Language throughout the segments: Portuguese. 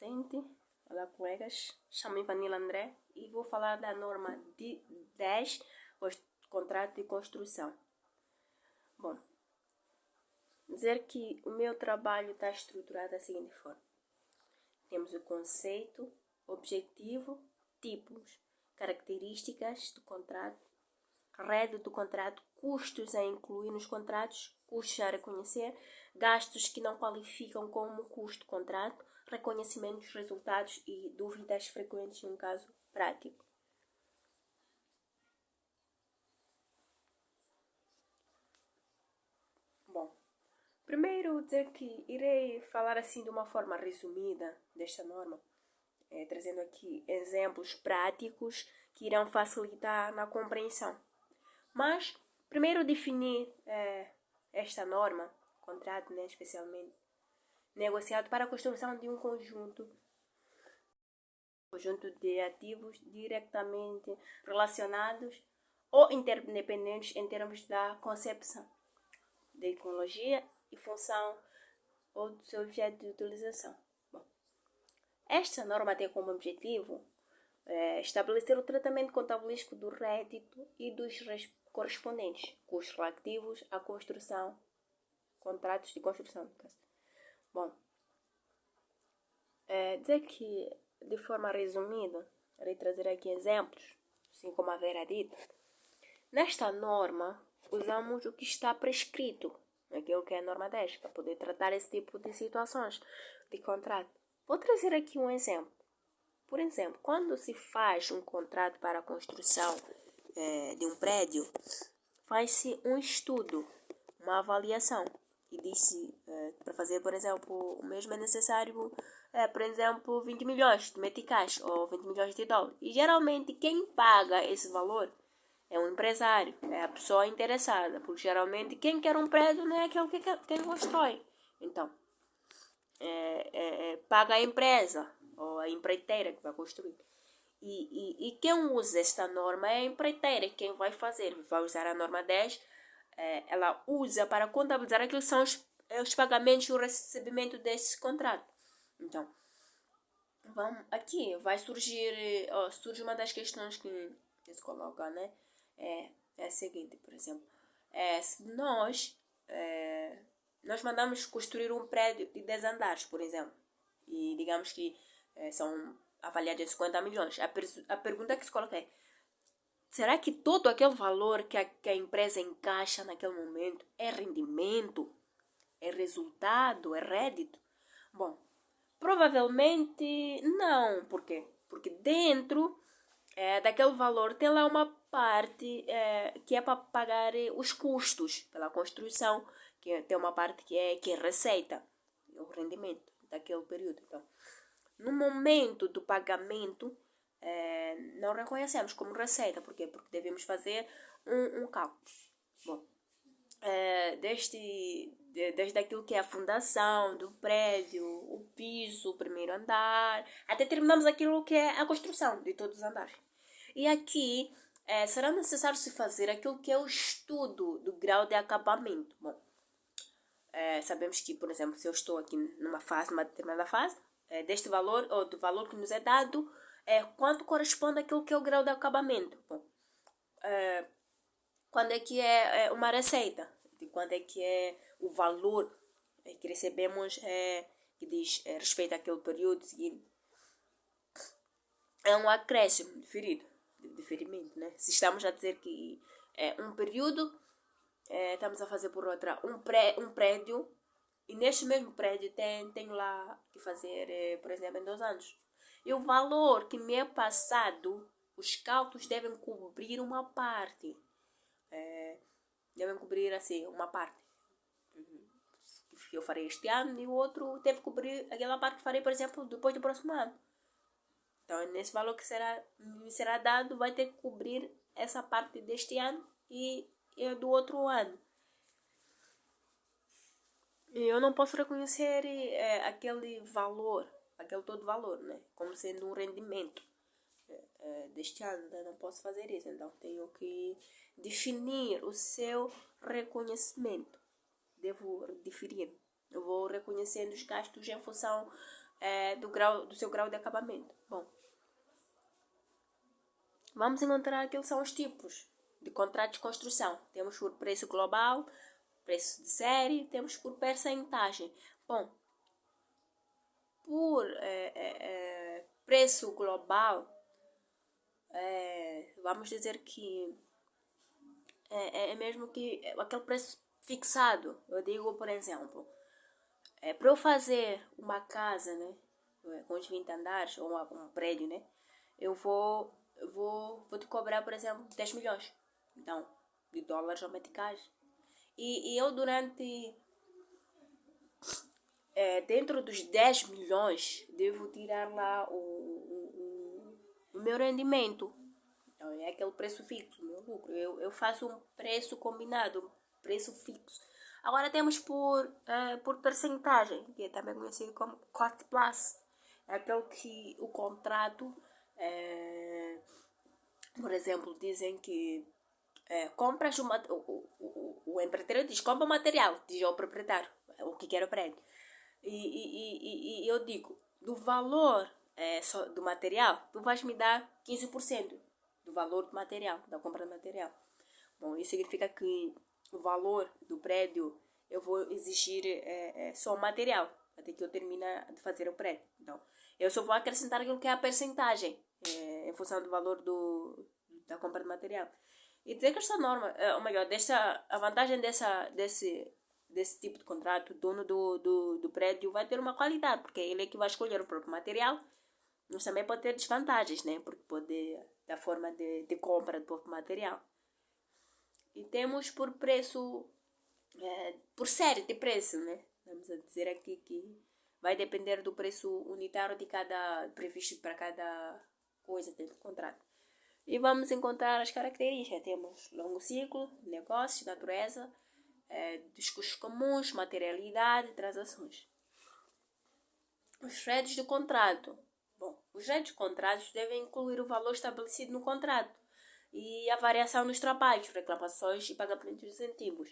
presente. Olá, colegas. Chamo-me Vanilla André e vou falar da norma 10, contrato de construção. Bom, dizer que o meu trabalho está estruturado da seguinte forma. Temos o conceito, objetivo, tipos, características do contrato, rede do contrato, custos a incluir nos contratos, custos a reconhecer, gastos que não qualificam como custo do contrato, reconhecimentos, resultados e dúvidas frequentes em um caso prático. Bom, primeiro dizer que irei falar assim de uma forma resumida desta norma, trazendo aqui exemplos práticos que irão facilitar na compreensão. Mas, primeiro definir esta norma, contrato, especialmente, negociado para a construção de um conjunto de ativos diretamente relacionados ou interdependentes em termos da concepção, da tecnologia e função ou do seu objeto de utilização. Bom, esta norma tem como objetivo estabelecer o tratamento contabilístico do rédito e dos correspondentes custos relativos à construção, contratos de construção. Bom, dizer que, de forma resumida, irei trazer aqui exemplos, assim como a Vera dito. Nesta norma, usamos o que está prescrito, aquilo que é a norma 10, para poder tratar esse tipo de situações de contrato. Vou trazer aqui um exemplo. Por exemplo, quando se faz um contrato para a construção de um prédio, faz-se um estudo, uma avaliação. E diz-se, para fazer, por exemplo, o mesmo é necessário, por exemplo, 20 milhões de meticais ou 20 milhões de dólares. E geralmente quem paga esse valor é um empresário, é a pessoa interessada. Porque geralmente quem quer um prédio não é aquele quem constrói. Então, paga a empresa ou a empreiteira que vai construir. E quem usa esta norma é a empreiteira. Quem vai fazer, vai usar a norma 10, ela usa para contabilizar aquilo que são os pagamentos e o recebimento desse contrato. Então, aqui vai surge uma das questões que se coloca, né? É a seguinte, por exemplo, se nós mandamos construir um prédio de 10 andares, por exemplo, e digamos que são avaliados em 50 milhões. A pergunta que se coloca é: será que todo aquele valor que a empresa encaixa naquele momento é rendimento? É resultado? É rédito? Bom, provavelmente não. Por quê? Porque dentro daquele valor tem lá uma parte que é para pagar os custos pela construção, que tem uma parte que é receita, o rendimento daquele período. Então, no momento do pagamento, não reconhecemos como receita. Por quê? Porque devemos fazer um cálculo. Bom, desde aquilo que é a fundação do prédio, o piso, o primeiro andar, até terminamos aquilo que é a construção de todos os andares. E aqui será necessário se fazer aquilo que é o estudo do grau de acabamento. Bom, sabemos que, por exemplo, se eu estou aqui numa determinada fase, deste valor, ou do valor que nos é dado, quanto corresponde àquilo que é o grau de acabamento. Bom, quando é que é uma receita, de quando é que é o valor que recebemos, que diz respeito àquele período seguinte. É um acréscimo diferimento, né? Se estamos a dizer que um período, estamos a fazer por outra um prédio, e neste mesmo prédio tenho lá que fazer, por exemplo, em 2 anos. E o valor que me é passado, os cálculos devem cobrir uma parte. Devem cobrir assim, uma parte que eu farei este ano, e o outro deve cobrir aquela parte que farei, por exemplo, depois do próximo ano. Então, nesse valor que me será dado, vai ter que cobrir essa parte deste ano e do outro ano. E eu não posso reconhecer aquele valor, aquele todo valor, né, como sendo um rendimento deste ano. Né? Não posso fazer isso. Então, tenho que definir o seu reconhecimento. Devo definir. Eu vou reconhecendo os gastos em função do seu grau de acabamento. Bom, vamos encontrar aqueles são os tipos de contrato de construção. Temos por preço global, preço de série, temos por percentagem. Bom, por preço global, vamos dizer que é mesmo que aquele preço fixado. Eu digo, por exemplo, para eu fazer uma casa, né, com os 20 andares, ou um prédio, né, eu vou te cobrar, por exemplo, 10 milhões. Então, de dólares ou meticais. E eu durante dentro dos 10 milhões, devo tirar lá o meu rendimento. Então, é aquele preço fixo, o meu lucro. Eu faço um preço combinado, um preço fixo. Agora temos por percentagem, que é também conhecido como cost plus. É aquele que o contrato, por exemplo, dizem que compras o empreiteiro diz, compra o material, diz ao proprietário, o que quer o prédio. E eu digo, do valor do material, tu vais me dar 15% do valor do material, da compra do material. Bom, isso significa que o valor do prédio eu vou exigir só o material, até que eu termine de fazer o prédio. Então, eu só vou acrescentar aquilo que é a percentagem, em função do valor da compra do material. E dizer que esta norma, ou melhor, a vantagem desse tipo de contrato, o dono do prédio vai ter uma qualidade, porque ele é que vai escolher o próprio material, mas também pode ter desvantagens, né? Porque pode, da forma de compra do próprio material. E temos por preço, por série de preço, né? Vamos a dizer aqui que vai depender do preço unitário de cada, previsto para cada coisa dentro do contrato. E vamos encontrar as características. Temos longo ciclo, negócios, natureza, dos custos comuns, materialidade e transações. Os réditos do contrato. Bom, os réditos de contratos devem incluir o valor estabelecido no contrato e a variação dos trabalhos, reclamações e pagamentos de incentivos.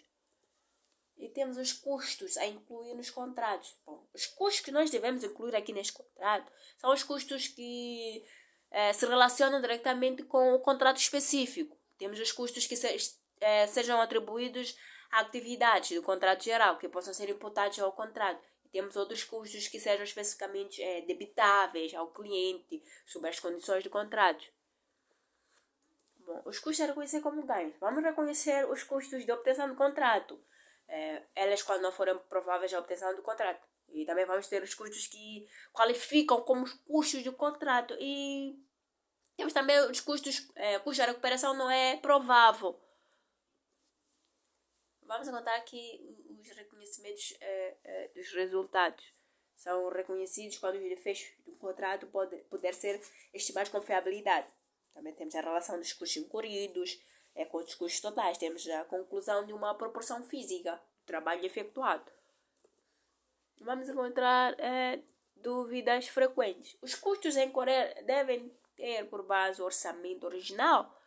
E temos os custos a incluir nos contratos. Bom, os custos que nós devemos incluir aqui neste contrato são os custos que se relacionam diretamente com o contrato específico. Temos os custos que sejam atribuídos a atividades do contrato geral, que possam ser imputados ao contrato. E temos outros custos que sejam especificamente debitáveis ao cliente, sob as condições do contrato. Bom, os custos a reconhecer como ganhos. Vamos reconhecer os custos de obtenção do contrato. Elas quando não forem prováveis a obtenção do contrato. E também vamos ter os custos que qualificam como os custos do contrato. E temos também os custos, cuja recuperação não é provável. Vamos encontrar aqui os reconhecimentos dos resultados. São reconhecidos quando os defeitos do contrato puder ser estimados com fiabilidade. Também temos a relação dos custos incorridos com os custos totais. Temos a conclusão de uma proporção física do trabalho efetuado. Vamos encontrar dúvidas frequentes. Os custos a incorrer devem ter por base o orçamento original?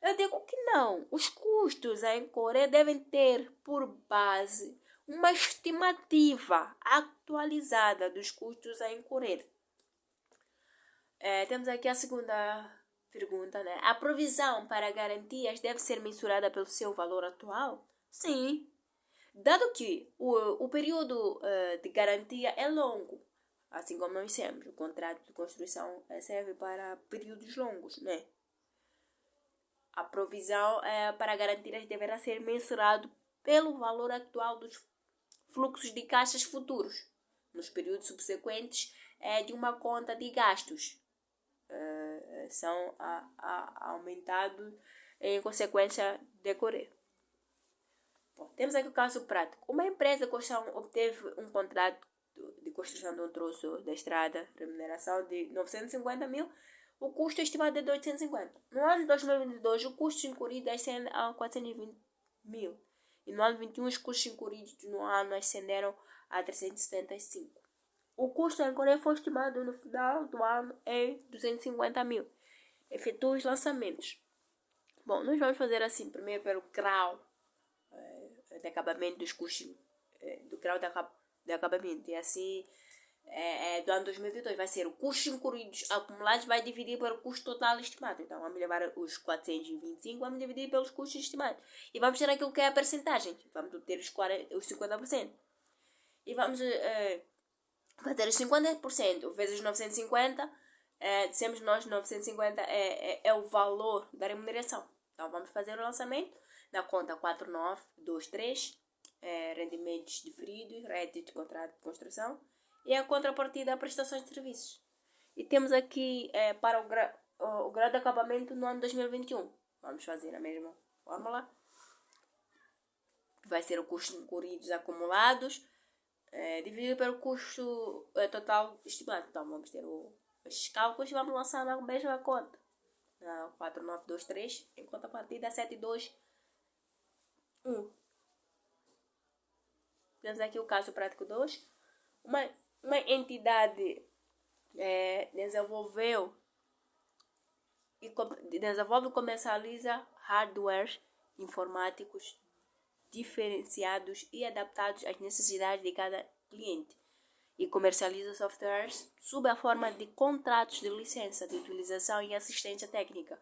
Eu digo que não. Os custos a incorrer devem ter por base uma estimativa atualizada dos custos a incorrer. Temos aqui a segunda pergunta, né? A provisão para garantias deve ser mensurada pelo seu valor atual? Sim. Dado que o período de garantia é longo, assim como nós temos, o contrato de construção serve para períodos longos, né? A provisão para garantias deverá ser mensurado pelo valor atual dos fluxos de caixas futuros, nos períodos subsequentes de uma conta de gastos. São aumentados em consequência decorrer. Bom, temos aqui o caso prático. Uma empresa de construção obteve um contrato de construção de um troço da estrada, remuneração de 950 mil, o custo estimado é de 850. No ano de 2022, o custo incorrido ascende a 420 mil. E no ano de 2021, os custos incorridos no ano ascenderam a 375. O custo a incorrer foi estimado no final do ano em 250 mil. Efetua os lançamentos. Bom, nós vamos fazer assim, primeiro pelo grau de acabamento dos custos, do grau de acabamento. E assim do ano 2022 vai ser o custos incluídos acumulados, vai dividir pelo custo total estimado. Então, vamos levar os 425, vamos dividir pelos custos estimados. E vamos ter aquilo que é a percentagem. Vamos ter os 50%. E vamos fazer os 50% vezes 950. Dissemos nós 950 é o valor da remuneração. Então, vamos fazer o lançamento na conta 4923, rendimentos diferidos, rédito de contrato de construção, e a contrapartida a prestações de serviços. E temos aqui para o grau de acabamento no ano 2021. Vamos fazer a mesma fórmula. Vai ser o custo incluídos acumulados, dividido pelo custo total estimado. Então, vamos ter os cálculos e vamos lançar na mesma conta. Na 4923, em contrapartida 721. Temos aqui o caso prático 2. Uma entidade desenvolve e comercializa hardware informáticos diferenciados e adaptados às necessidades de cada cliente, e comercializa softwares sob a forma de contratos de licença de utilização e assistência técnica,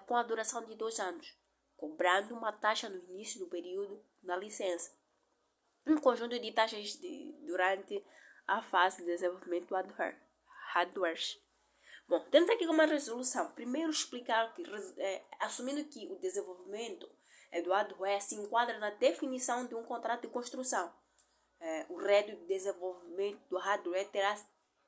com a duração de 2 anos, cobrando uma taxa no início do período da licença. Um conjunto de taxas durante a fase de desenvolvimento do hardware. Bom, temos aqui uma resolução. Primeiro explicar que, assumindo que o desenvolvimento do hardware se enquadra na definição de um contrato de construção, o rédito de desenvolvimento do hardware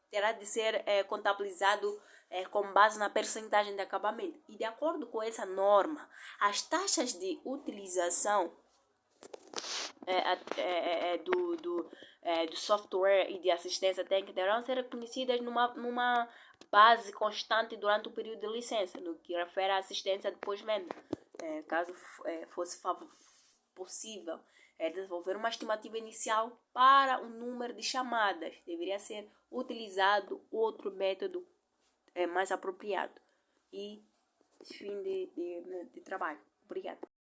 terá de ser contabilizado com base na percentagem de acabamento. E de acordo com essa norma, as taxas de utilização do software e de assistência técnica deverão ser reconhecidas numa base constante durante o período de licença, no que refere à assistência de pós-venda. Caso fosse possível desenvolver uma estimativa inicial para o número de chamadas, deveria ser utilizado outro método mais apropriado. E fim de trabalho. Obrigada.